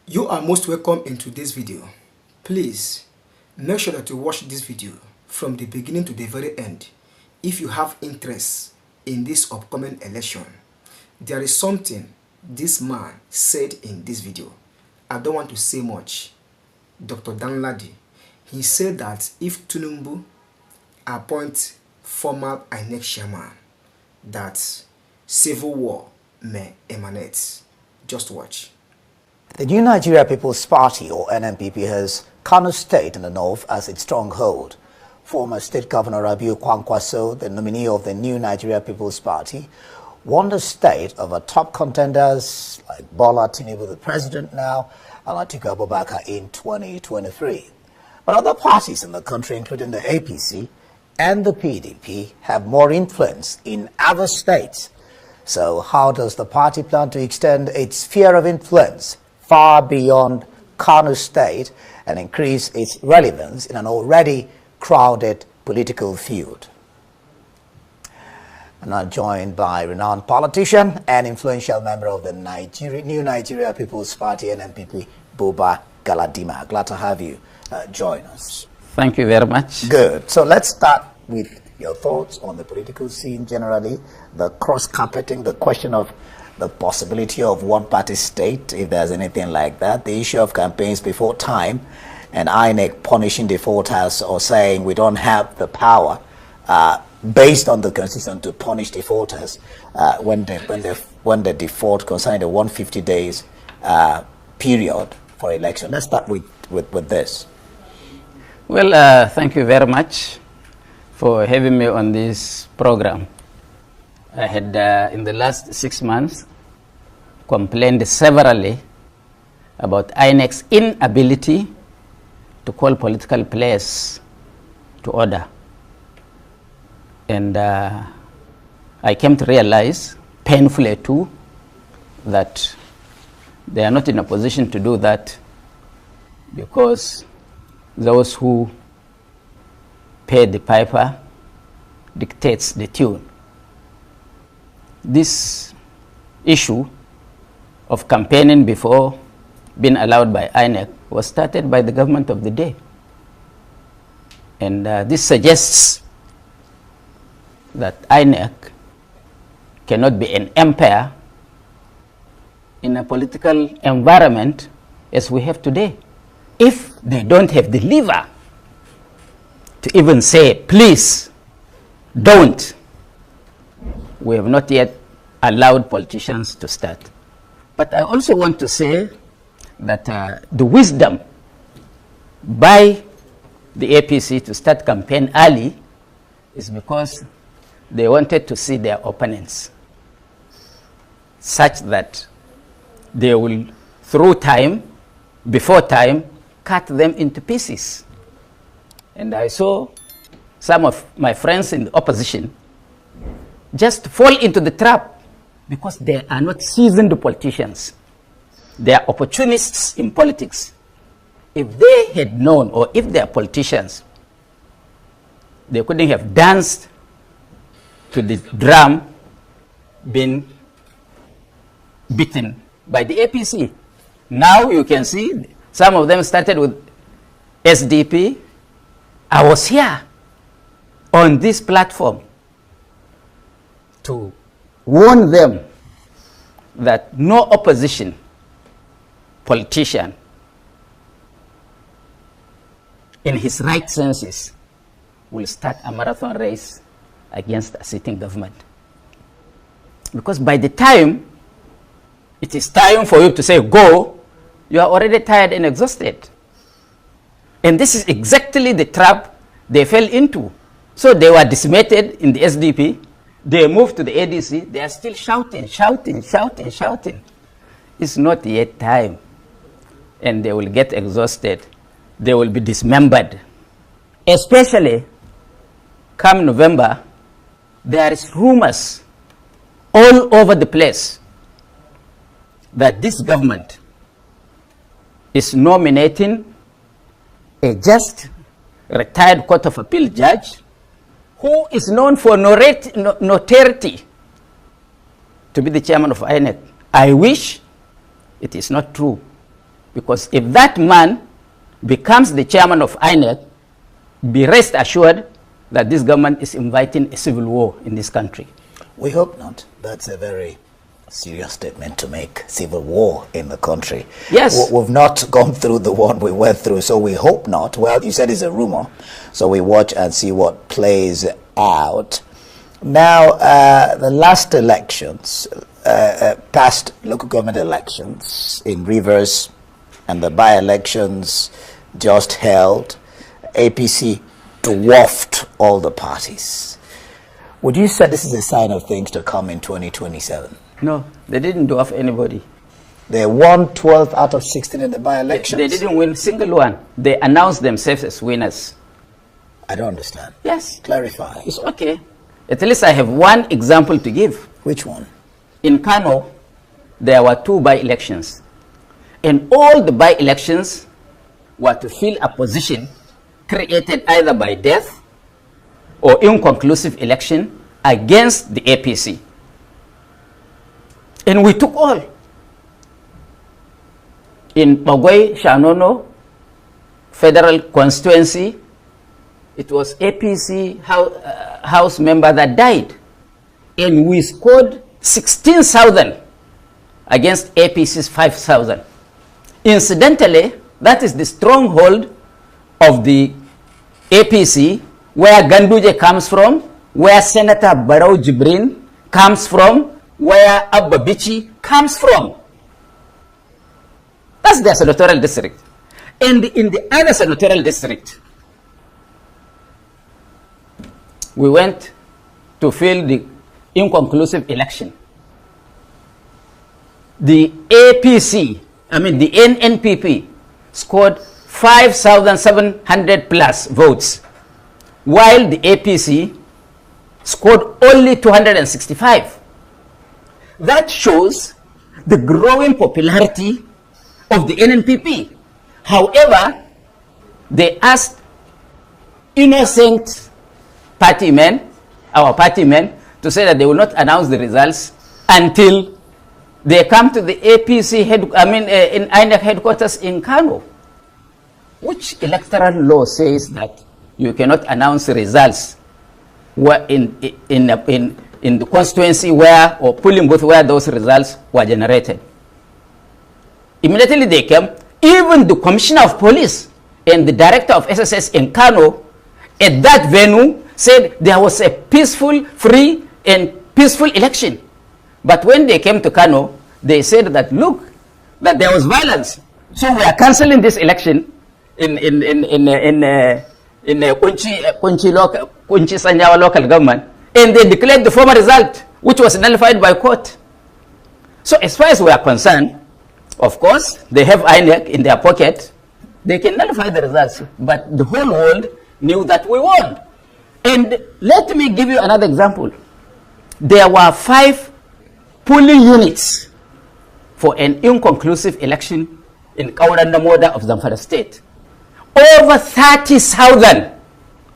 You are most welcome into this video. Please make sure that you watch this video from the beginning to the very end if you have interest in this upcoming election. There is something this man said in this video. I don't want to say much. Dr. Danladi, he said that if Tinubu appoints former INEC chairman, that civil war may emanate. Just watch. The New Nigeria People's Party, or NNPP, has Kano State in the north as its stronghold. Former State Governor Rabiu Kwankwaso, the nominee of the New Nigeria People's Party, won the state over top contenders like Bola Tinubu, the president now, and Atiku Abubakar in 2023. But other parties in the country, including the APC and the PDP, have more influence in other states. So how does the party plan to extend its sphere of influence far beyond Kano State and increase its relevance in an already crowded political field? I'm now joined by renowned politician and influential member of the New Nigeria People's Party, NNPP, BUBA GALADIMA. Glad to have you join us. Thank you very much. Good. So let's start with your thoughts on the political scene generally, the cross-carpeting, the question of the possibility of one-party state, if there's anything like that, the issue of campaigns before time, and INEC punishing defaulters or saying we don't have the power based on the constitution to punish defaulters when they default concerning the 150 days period for election. Let's start with this. Well, thank you very much for having me on this program. I had, in the last 6 months, complained severally about INEC's inability to call political players to order. And I came to realize, painfully too, that they are not in a position to do that because those who pay the piper dictates the tune. This issue of campaigning before being allowed by INEC was started by the government of the day. And this suggests that INEC cannot be an empire in a political environment as we have today. If they don't have the lever to even say, please, don't, we have not yet allowed politicians to start. But I also want to say that the wisdom by the APC to start campaign early is because they wanted to see their opponents such that they will, through time, before time, cut them into pieces. And I saw some of my friends in the opposition just fall into the trap because they are not seasoned politicians. They are opportunists in politics. If they had known, or if they are politicians, they couldn't have danced to the drum being beaten by the APC. Now you can see some of them started with SDP. I was here on this platform to warn them that no opposition politician in his right senses will start a marathon race against a sitting government. Because by the time it is time for you to say go, you are already tired and exhausted. And this is exactly the trap they fell into. So they were decimated in the SDP. They moved to the ADC. They are still shouting. It's not yet time. And they will get exhausted. They will be dismembered. Especially come November, there is rumors all over the place that this government is nominating a just retired Court of Appeal judge who is known for notoriety to be the chairman of INEC. I wish it is not true. Because if that man becomes the chairman of INEC, be rest assured that this government is inviting a civil war in this country. We hope not. That's a very serious statement to make. Civil war in the country. Yes. We've not gone through the one we went through, so we hope not. Well, you said it's a rumor, so we watch and see what plays out. Now, the last elections, past local government elections in Rivers and the by-elections just held, APC dwarfed all the parties. Would you say this is a sign of things to come in 2027? No, they didn't dwarf anybody. They won 12 out of 16 in the by-elections. They didn't win a single one. They announced themselves as winners. I don't understand. Yes. Clarify. It's okay. At least I have one example to give. Which one? In Kano, there were 2 by-elections. And all the by-elections were to fill a position created either by death or inconclusive election against the APC. And we took all. In Bagwai Shanono Federal Constituency, it was APC House member that died. And we scored 16,000 against APC's 5,000. Incidentally, that is the stronghold of the APC, where Ganduje comes from, where Senator Barrow Jibrin comes from, where Abba Bichi comes from. That's their senatorial district. And in the other senatorial district, we went to fill the inconclusive election. The APC, the NNPP, scored 5,700 plus votes, while the APC scored only 265. That shows the growing popularity of the NNPP. However, they asked innocent party men, our party men, to say that they will not announce the results until they come to the APC in INEC headquarters in Kano. Which electoral law says that you cannot announce results in the constituency where, or polling booth where those results were generated? Immediately they came. Even the commissioner of police and the director of SSS in Kano at that venue said there was a peaceful, free and peaceful election. But when they came to Kano, they said that, look, that there was violence. So we are cancelling this election in Kunchi Sanyawa local government, and they declared the former result, which was nullified by court. So as far as we are concerned, of course, they have INEC in their pocket. They can nullify the results, but the whole world knew that we won. And let me give you another example. There were 5 polling units for an inconclusive election in Kaurandamoda of Zamfara State. Over 30,000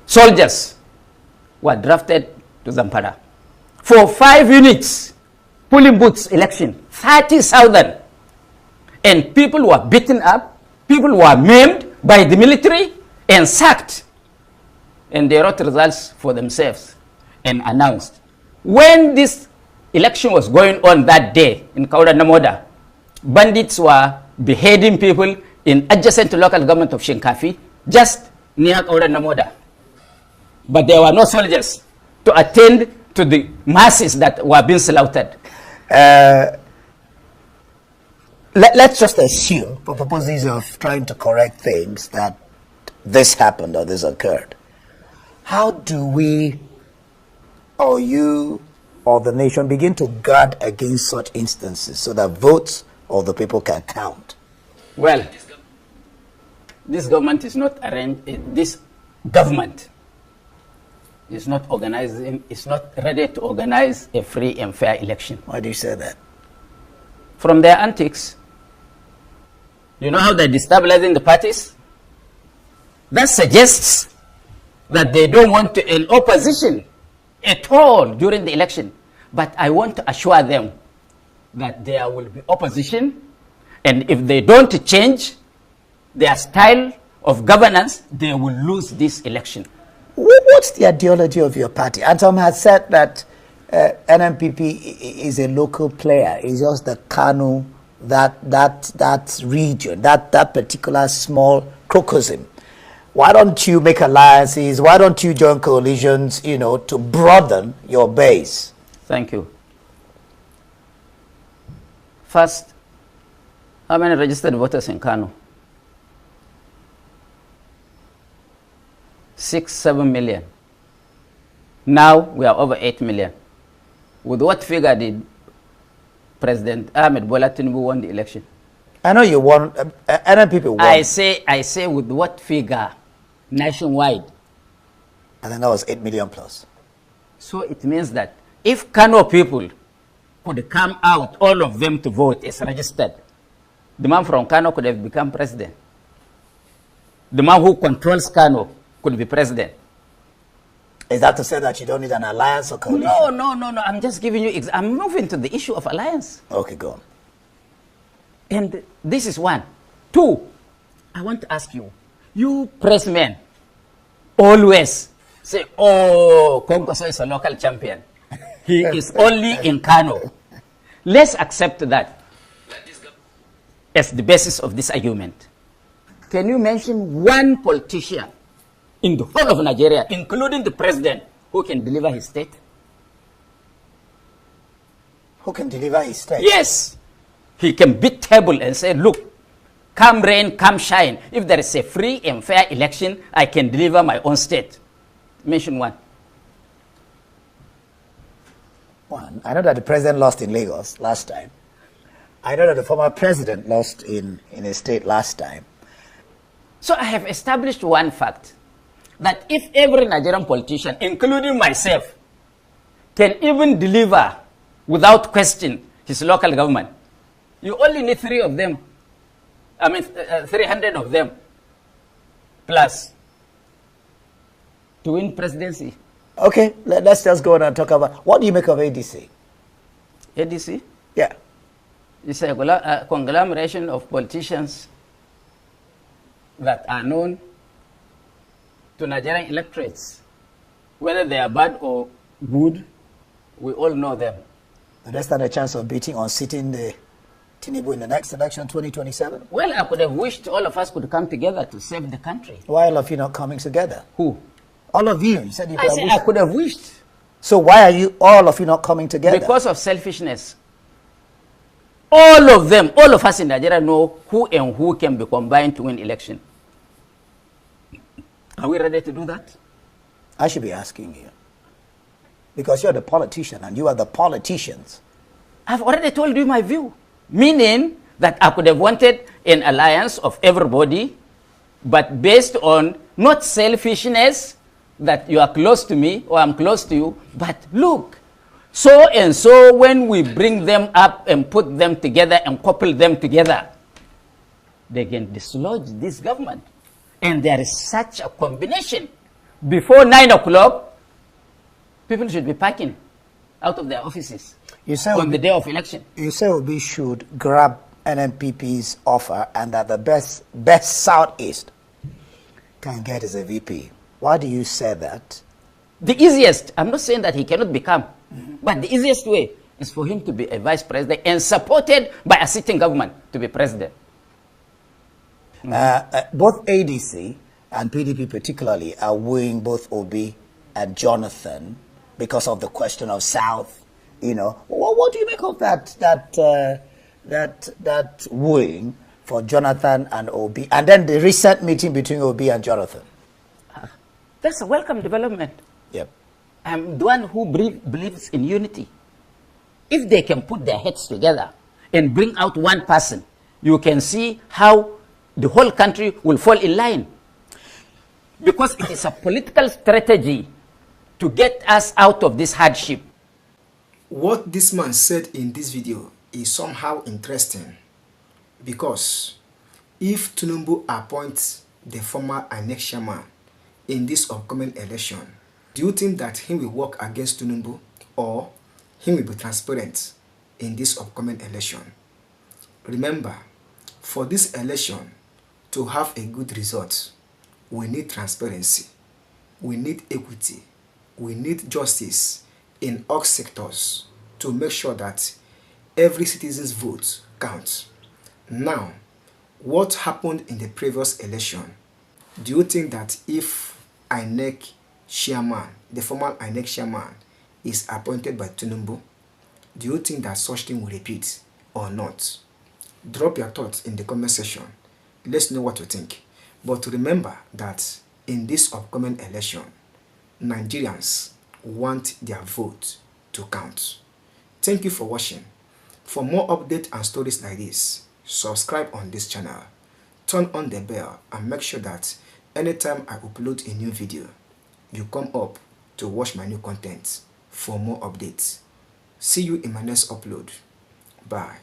soldiers were drafted to Zamfara. For 5 units, polling booths election, 30,000. And people were beaten up, people were maimed by the military and sacked. And they wrote results for themselves and announced. When this election was going on that day in Kaurandamoda, bandits were beheading people in adjacent to local government of Shinkafi, just near Kaurandamoda. But there were no soldiers to attend to the masses that were being slaughtered. Let's just assume, for purposes of trying to correct things, that this happened or this occurred. How do we, or you, or the nation begin to guard against such instances so that votes of the people can count? Well, this government is not arranged. This government is not organizing. It's not ready to organize a free and fair election. Why do you say that? From their antics. You know how they're destabilizing the parties? That suggests that they don't want an opposition at all during the election. But I want to assure them that there will be opposition And if they don't change their style of governance, they will lose this election. What's the ideology of your party? Antom has said that NNPP is a local player. It's just the Kano, that region, that particular small crocosm. Why don't you make alliances? Why don't you join coalitions, to broaden your base? Thank you. First, how many registered voters in Kano? 6-7 million. Now we are over 8 million. With what figure did President Ahmed Bola Tinubu won the election? I know you won. NNPP won. I say with what figure nationwide? I think that was 8 million plus. So it means that if Kano people could come out, all of them to vote as registered, the man from Kano could have become president. The man who controls Kano could be president. Is that to say that you don't need an alliance or coalition? No. I'm just giving you, I'm moving to the issue of alliance. Okay, go on. And this is one. Two, I want to ask you, you pressmen always say, oh, Kongoso is a local champion. He is only in Kano. Let's accept that as the basis of this argument. Can you mention one politician in the whole of Nigeria, including the president, who can deliver his state? Who can deliver his state? Yes. He can beat table and say, look, come rain, come shine. If there is a free and fair election, I can deliver my own state. Mention one. One. I know that the president lost in Lagos last time. I know that the former president lost in a state last time. So I have established one fact, that if every Nigerian politician, including myself, can even deliver without question his local government, you only need 3 of them. 300 of them plus to win presidency. Okay, let's just go on and talk about, what do you make of ADC? ADC? Yeah. It's a conglomeration of politicians that are known to Nigerian electorates. Whether they are bad or good, we all know them. Do they stand a chance of beating or sitting the Tinubu in the next election, 2027? Well, I could have wished all of us could come together to save the country. Why all of you not coming together? Who? All of you. You said you could have wished. I could have wished. So why are you, all of you, not coming together? Because of selfishness. All of them, all of us in Nigeria know who and who can be combined to win election. Are we ready to do that? I should be asking you. Because you're the politician and you are the politicians. I've already told you my view. Meaning that I could have wanted an alliance of everybody, but based on not selfishness, that you are close to me or I'm close to you, but look, so and so when we bring them up and put them together and couple them together, they can dislodge this government. And there is such a combination. Before 9 o'clock, people should be packing out of their offices on the day of election. You say we should grab NNPP's offer and that the best Southeast can get is a VP. Why do you say that? The easiest, I'm not saying that he cannot become, but the easiest way is for him to be a vice president and supported by a sitting government to be president. Both ADC and PDP particularly are wooing both Obi and Jonathan because of the question of South. What do you make of that wooing for Jonathan and Obi, and then the recent meeting between Obi and Jonathan? That's a welcome development. Yep. I'm the one who believes in unity. If they can put their heads together and bring out one person, you can see how the whole country will fall in line. Because it is a political strategy to get us out of this hardship. What this man said in this video is somehow interesting, because if Tinubu appoints the former INEC chairman in this upcoming election, do you think that he will work against Tinubu, or he will be transparent in this upcoming election? Remember, For this election to have a good result, we need transparency, we need equity, we need justice in all sectors to make sure that every citizen's vote counts. Now, what happened in the previous election? Do you think that if INEC chairman, the former INEC chairman, is appointed by Tinubu, do you think that such thing will repeat or not? Drop your thoughts in the comment section. Let's know what you think. But remember that in this upcoming election, Nigerians want their vote to count. Thank you for watching. For more updates and stories like this, subscribe on this channel, turn on the bell, and make sure that anytime I upload a new video, you come up to watch my new content for more updates. See you in my next upload. Bye.